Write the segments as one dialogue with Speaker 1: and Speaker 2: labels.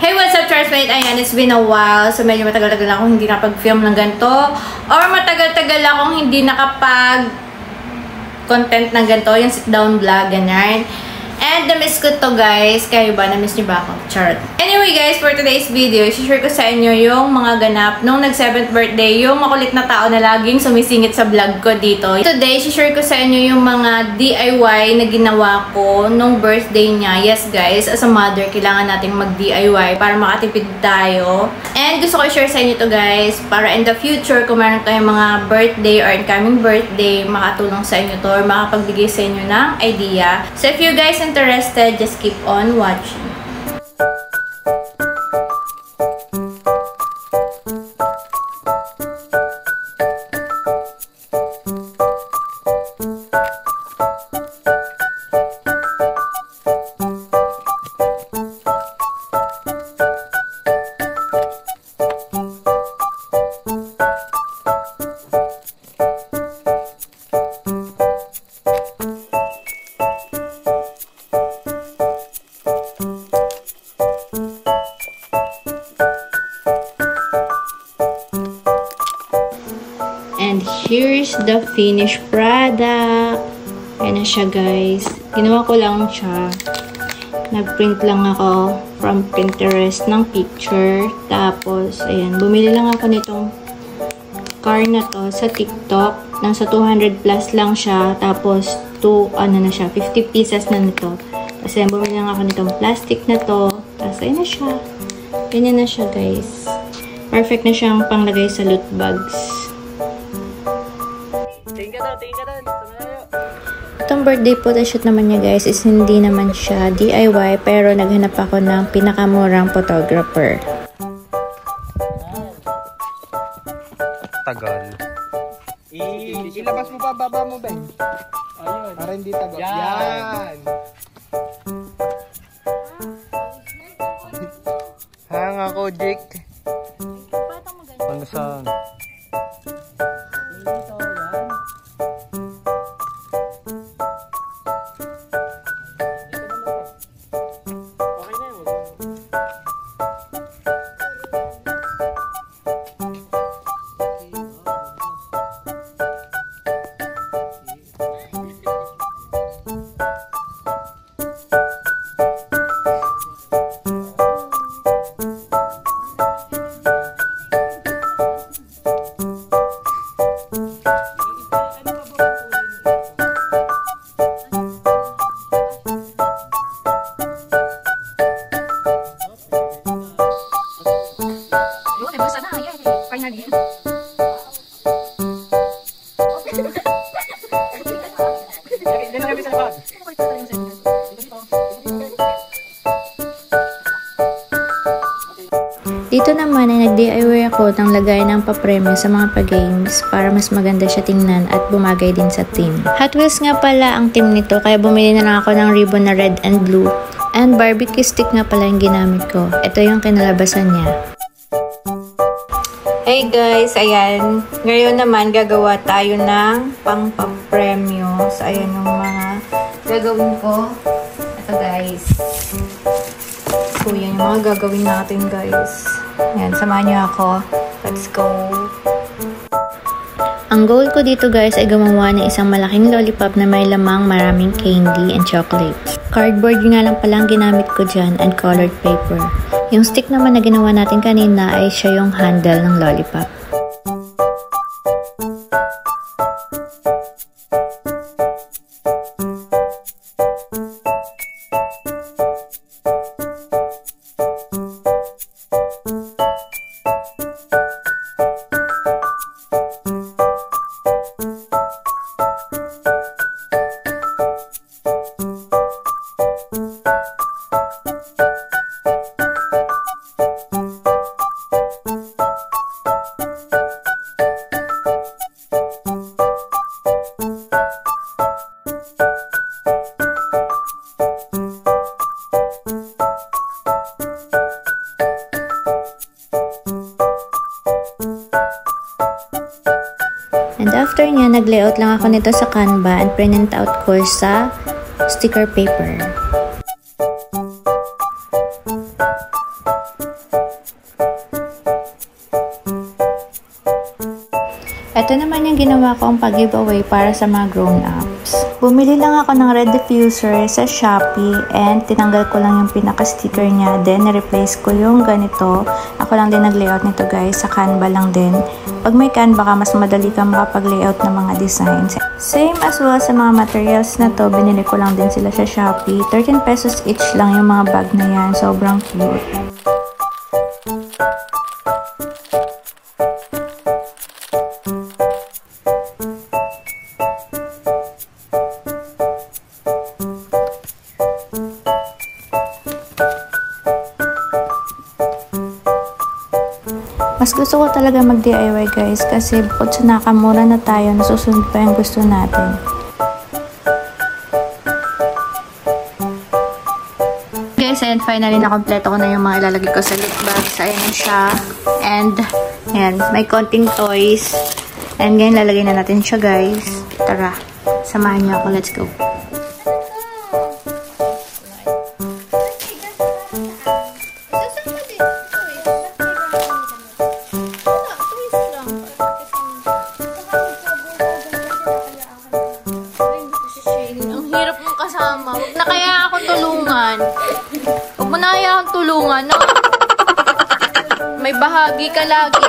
Speaker 1: Hey, what's up, Charsmate? Ayan, it's been a while. So, medyo matagal-tagal akong hindi nakapag-film ng ganito. Or matagal-tagal akong hindi nakapag-content ng ganito. Yung sit-down vlog, ganyan. And na-miss ko to, guys. Kayo ba? Na-miss niyo ba ako? Charot. Anyway, guys, for today's video, i-share ko sa inyo yung mga ganap nung nag-7th birthday, yung makulit na tao na laging sumisingit sa vlog ko dito. Today, i-share ko sa inyo yung mga DIY na ginawa ko nung birthday niya. Yes, guys, as a mother, kailangan nating mag-DIY para makatipid tayo. And gusto ko i-share sa inyo to, guys, para in the future, kung meron tayong mga birthday or incoming birthday, makatulong sa inyo to or makapagbigay sa inyo ng idea. So, if you guys interested, just keep on watching. And here's the finished product. Ayan na siya, guys. Ginawa ko lang siya. Nag-print lang ako from Pinterest ng picture. Tapos, ayan. Bumili lang ako nitong car na to sa TikTok. Nasa 200 plus lang siya. Tapos, 50 pieces na nito. Tapos, ayan. Bumili lang ako nitong plastic na to. Tapos, ayan na siya. Ganyan na siya, guys. Perfect na siyang panglagay sa loot bags. Itong birthday photoshoot naman niya, guys, is hindi naman siya DIY, pero naghanap ako ng pinakamurang photographer.
Speaker 2: Tagal.
Speaker 3: Ilabas mo pa, baba mo, Ben. Ayun. Para hindi tagal. Yan.
Speaker 2: Hang ako, Jake. Ano saan?
Speaker 1: Dito naman ay nag-DIY ako ng lagay ng papremyo sa mga pa-games para mas maganda siya tingnan at bumagay din sa team. Hot Wheels nga pala ang team nito, kaya bumili na lang ako ng ribbon na red and blue. And barbecue stick nga pala yung ginamit ko. Ito yung kinalabasan niya. Hey guys, ayan. Ngayon naman gagawa tayo ng pang-papremyo. So ayan yung mga gagawin ko. Ito guys. So yan yung mga gagawin natin, guys. Ayan, samahan niyo ako. Let's go! Ang goal ko dito, guys, ay gumawa ng isang malaking lollipop na may lamang maraming candy and chocolates. Cardboard nga lang palang ginamit ko dyan and colored paper. Yung stick naman na ginawa natin kanina ay siya yung handle ng lollipop. And after niya, nag-layout lang ako nito sa Canva and print out ko sa sticker paper. Ito naman yung ginawa ko ang pag-giveaway para sa mga grown-ups. Bumili lang ako ng red diffuser sa Shopee and tinanggal ko lang yung pinaka-sticker niya. Then, na-replace ko yung ganito. Ako lang din nag-layout nito guys. Sa Canva lang din. Pag may Canva ka, mas madali ka makapag-layout ng mga designs. Same as well sa mga materials na to. Binili ko lang din sila sa Shopee. 13 pesos each lang yung mga bag na yan. Sobrang cute. Mas gusto ko talaga mag-DIY guys kasi bukod sa nakamura na tayo, nasusunod pa yung gusto natin. Guys, and finally nakompleto ko na yung mga ilalagay ko sa lip bags. Ayan siya. And, ayan, may konting toys. And ngayon lalagay na natin siya guys. Tara, samahan niyo ako. Let's go. Huwag na kaya ako tulungan. Huwag mo na kaya akong tulungan, no? May bahagi ka lagi.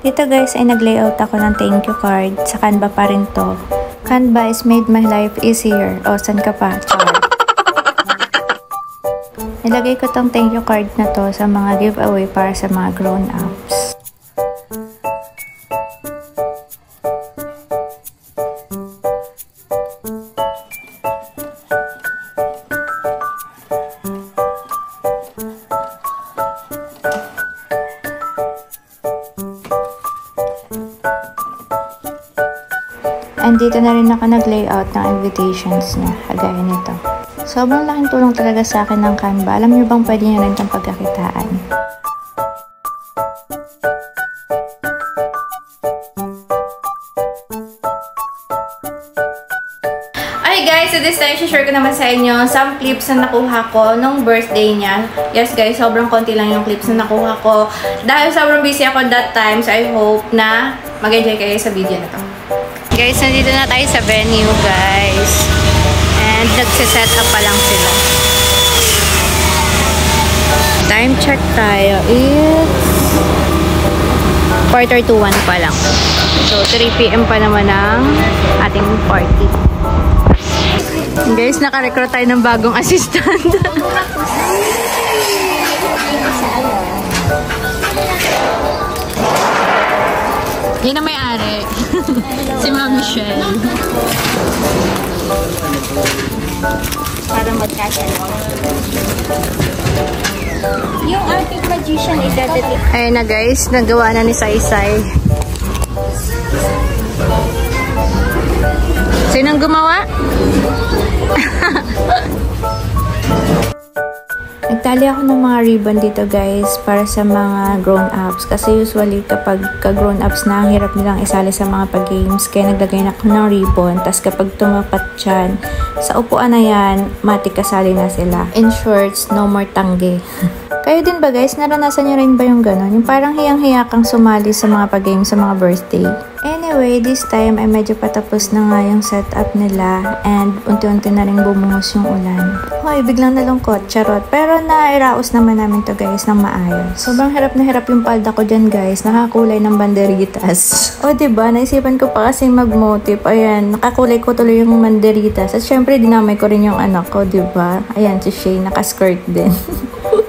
Speaker 1: Dito guys ay nag-layout ako ng thank you card. Sa Canva pa rin to. Canva is made my life easier. O, san ka pa? Char. Nilagay ko tong thank you card na to sa mga giveaway para sa mga grown-ups. And dito na rin ako nag-layout ng invitations niya, kagaya nito. Sobrang laking tulong talaga sa akin ng Canva. Alam niyo bang pwede niyo rin itong pagkakitaan? Okay guys, so this time, share ko naman sa inyo some clips na nakuha ko nung birthday niya. Yes guys, sobrang konti lang yung clips na nakuha ko. Dahil sobrang busy ako that time, so I hope na mag-enjoy kayo sa video na to. Guys, nandito na tayo sa venue, guys. And nagsiset up pa lang sila. Time check tayo. It's 1:45 pa lang. So, 3 PM pa naman ang ating party. Guys, naka-recruit tayo ng bagong assistant. Yan ang may-ari. Si Ma'am Michelle.
Speaker 4: Para magkasya. Yung Arctic Magician, idadali.
Speaker 1: Ayun na guys, nagawa na ni Saysay. Sinong gumawa? Nagtali ako ng mga ribbon dito guys para sa mga grown-ups. Kasi usually kapag ka-grown-ups na, ang hirap nilang isali sa mga pag-games. Kaya naglagay na ako ng ribbon. Tapos kapag tumapat dyan, sa upuan na yan, matik kasali na sila. In shorts, no more tangge. Kayo din ba guys, naranasan nyo rin ba yung ganon? Yung parang hiyang-hiya kang sumali sa mga pag-game sa mga birthday? Anyway, this time ay medyo patapos na nga yung setup nila and unti-unti na rin bumuhos yung ulan. Hoy, biglang nalungkot, charot. Pero nairaos naman namin to guys ng maayos. Sobrang hirap na hirap yung palda ko dyan guys, nakakulay ng banderitas. O diba, naisipan ko pa kasi mag-motif. Ayan, nakakulay ko tuloy yung banderitas. At syempre, dinamay ko rin yung anak ko, diba? Ayan, si Shay, naka-skirt din.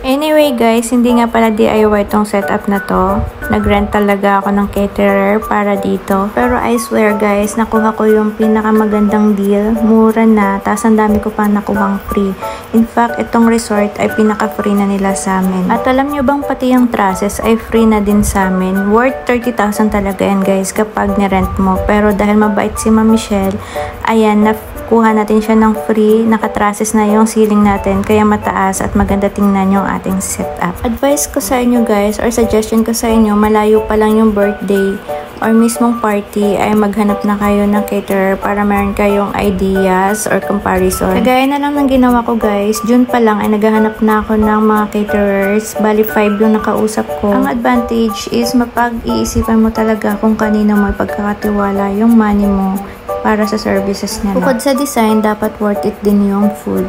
Speaker 1: Anyway guys, hindi nga pala DIY tong setup na to. Nag-rent talaga ako ng caterer para dito. Pero I swear guys, nakuha ko yung pinakamagandang deal. Mura na, tas ang dami ko pa nakuhang free. In fact, itong resort ay pinaka-free na nila sa amin. At alam nyo bang pati yung trusses ay free na din sa amin. Worth 30,000 talaga yan guys kapag nirent mo. Pero dahil mabait si Ma'am Michelle, ayan, kuha natin siya ng free, nakatrases na yung ceiling natin, kaya mataas at maganda tingnan yung ating setup. Advice ko sa inyo guys, or suggestion ko sa inyo, malayo pa lang yung birthday or mismong party, ay maghanap na kayo ng caterer para meron kayong ideas or comparison. Kagaya na lang ng ginawa ko guys, June pa lang ay naghahanap na ako ng mga caterers, bali 5 yung nakausap ko. Ang advantage is mapag-iisipan mo talaga kung kanino mo ipagkakatiwala yung money mo para sa services niya. Bukod sa design, dapat worth it din yung food.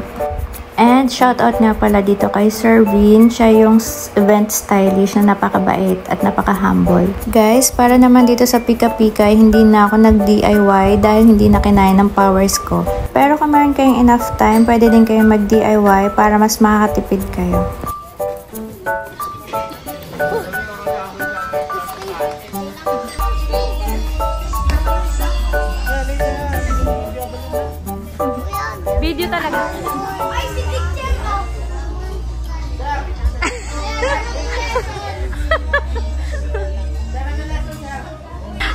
Speaker 1: And shoutout nga pala dito kay Sir Vin. Siya yung event stylist na napakabait at napaka-humble. Guys, para naman dito sa Pika Pika, hindi na ako nag-DIY dahil hindi na kinaya ng powers ko. Pero kung meron kayong enough time, pwede din kayong mag-DIY para mas makakatipid kayo.
Speaker 4: Video talaga. Ay, si teacher ko.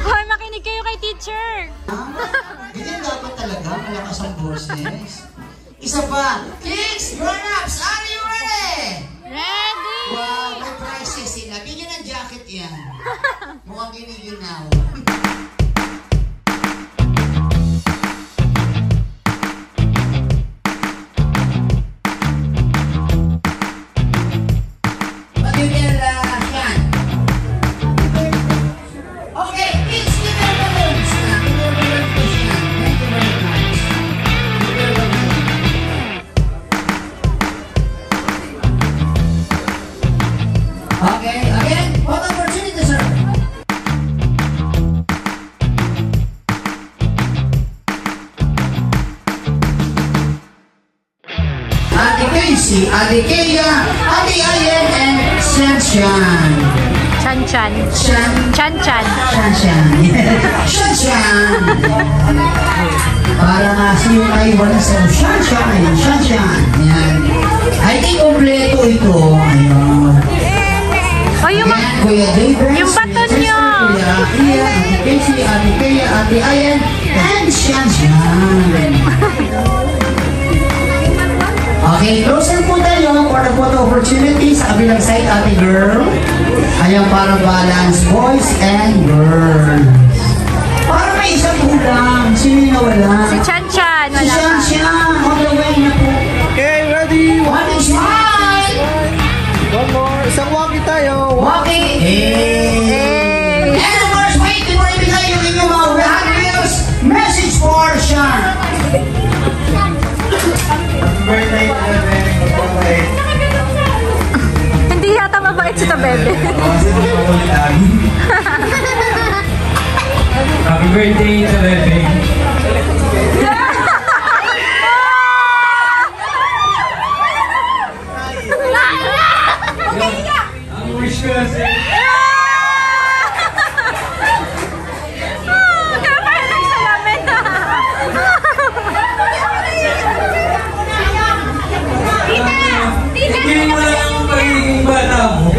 Speaker 4: Hoy, makinig kayo kay teacher.
Speaker 5: Hindi dapat talaga malakas ang boses. Isa pa. Kids, grown-ups, are you ready?
Speaker 4: Ready?
Speaker 5: Wow, may prizes sila. Bigyan ng jacket yan. Mukhang giniginaw. Okay, again, what opportunity, sir? Ate Casey, Ate Kaya, Ate Ayen, and Shanshan.
Speaker 4: Chan-chan.
Speaker 5: Shan.
Speaker 4: Chan-chan.
Speaker 5: Shanshan. Shanshan. Para nga si yung ay wala sa Shanshan. Shanshan. Yan. I think kompleto ito. Ayun.
Speaker 4: O yung
Speaker 5: Ayan, Kuya David.
Speaker 4: yung baton nyo.
Speaker 5: Kuya Iya, Ate Casey, Ate Kaya, Ate Ayen, and Shanshan. Okay, closer po tayo for the photo opportunity sa kabilang side, ate girl. Ayan, para balance, boys and girls. Para may isang kulang. Sino yung nawala?
Speaker 4: Si Chan-chan.
Speaker 5: Si
Speaker 4: Wala pa.
Speaker 5: Shanshan. On the way na po.
Speaker 3: Okay, ready?
Speaker 5: One is mine.
Speaker 3: One more. Isang walkie tayo.
Speaker 5: Walkie. Hey. And of course, wait, before ibigay yung inyong mga Hot Wheels message for Sean.
Speaker 3: Birthday to the very good.
Speaker 4: Hindi yata mabait si Tabebe.
Speaker 2: Happy birthday to Bebe. Ang wish ko kasi hindi mo lang ang pagiging bata mo.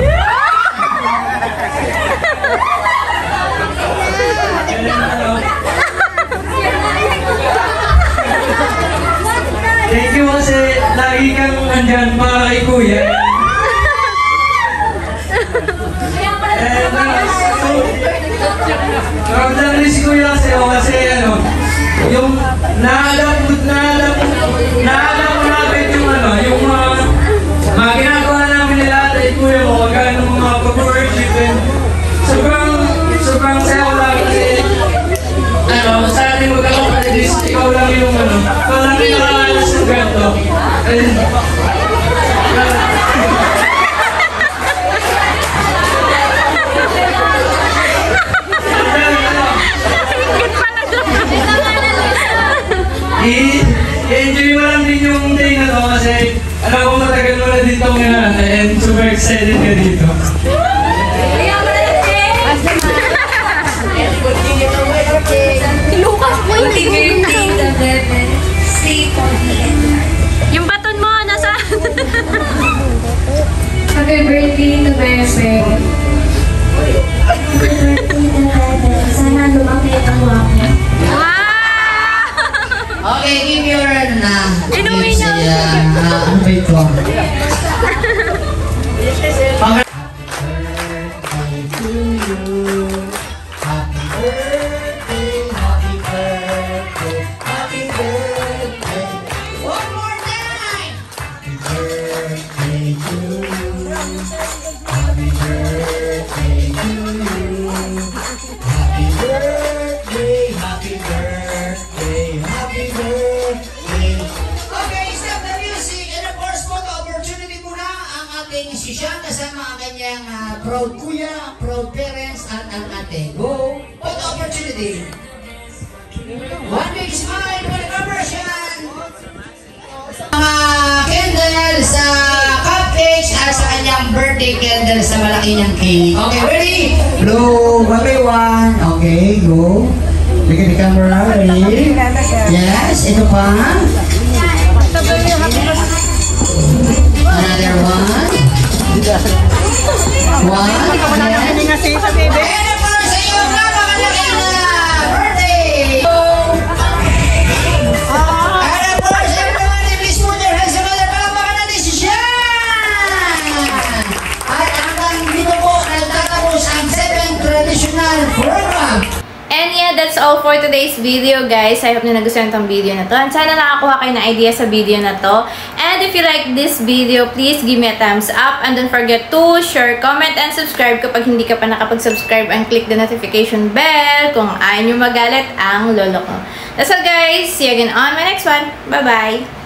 Speaker 2: Thank you kasi lagi kang nandyan para kay Kuya. Ramdam si Kuya kasi ano, yung naalam ko namin yung ano, yung mga ginagawa namin nila lolo. And, i-enjoy mo lang din yung day na to kasi alam ko matagal mo na dito ngayon and super excited ka dito.
Speaker 4: Lucas po yung baton mo, nasa?
Speaker 6: Happy birthday to Bebe. Sana lumaki ang wako.
Speaker 4: Wow!
Speaker 5: Okay, give your
Speaker 4: Inuwi
Speaker 5: gifts.
Speaker 4: na.
Speaker 5: Ano ba ito? One more time! Happy birthday to you. Happy birthday to you. Happy birthday, happy birthday, happy birthday. Okay, stop the music. And of course, photo opportunity muna ang ating si Sean kasama ang kanyang proud kuya, proud parents at ang ate. Go! Photo opportunity. One big smile for the conversion. Mga candles sa cupcakes at sa kanyang birthday candle sa malaki niyang cake. Okay, ready? Blow, one by one. Okay, go. Look at the camera, ready? Yes, ito pa. Another one. One. And of course, sa iyo na makalaki na birthday. And of course, everyone, please put your hands together. Palakpakan natin si Sean. At hanggang dito po, nagtatapos ang 7th traditional program.
Speaker 1: And yeah, that's all for today's video, guys. I hope na nagustuhan tong video na to. And sana nakakuha kayo ng idea sa video na to. And if you like this video, please give me a thumbs up. And don't forget to share, comment, and subscribe kapag hindi ka pa nakapag-subscribe. And click the notification bell kung ayaw nyo magalit ang lolo ko. That's all, guys. See you again on my next one. Bye-bye!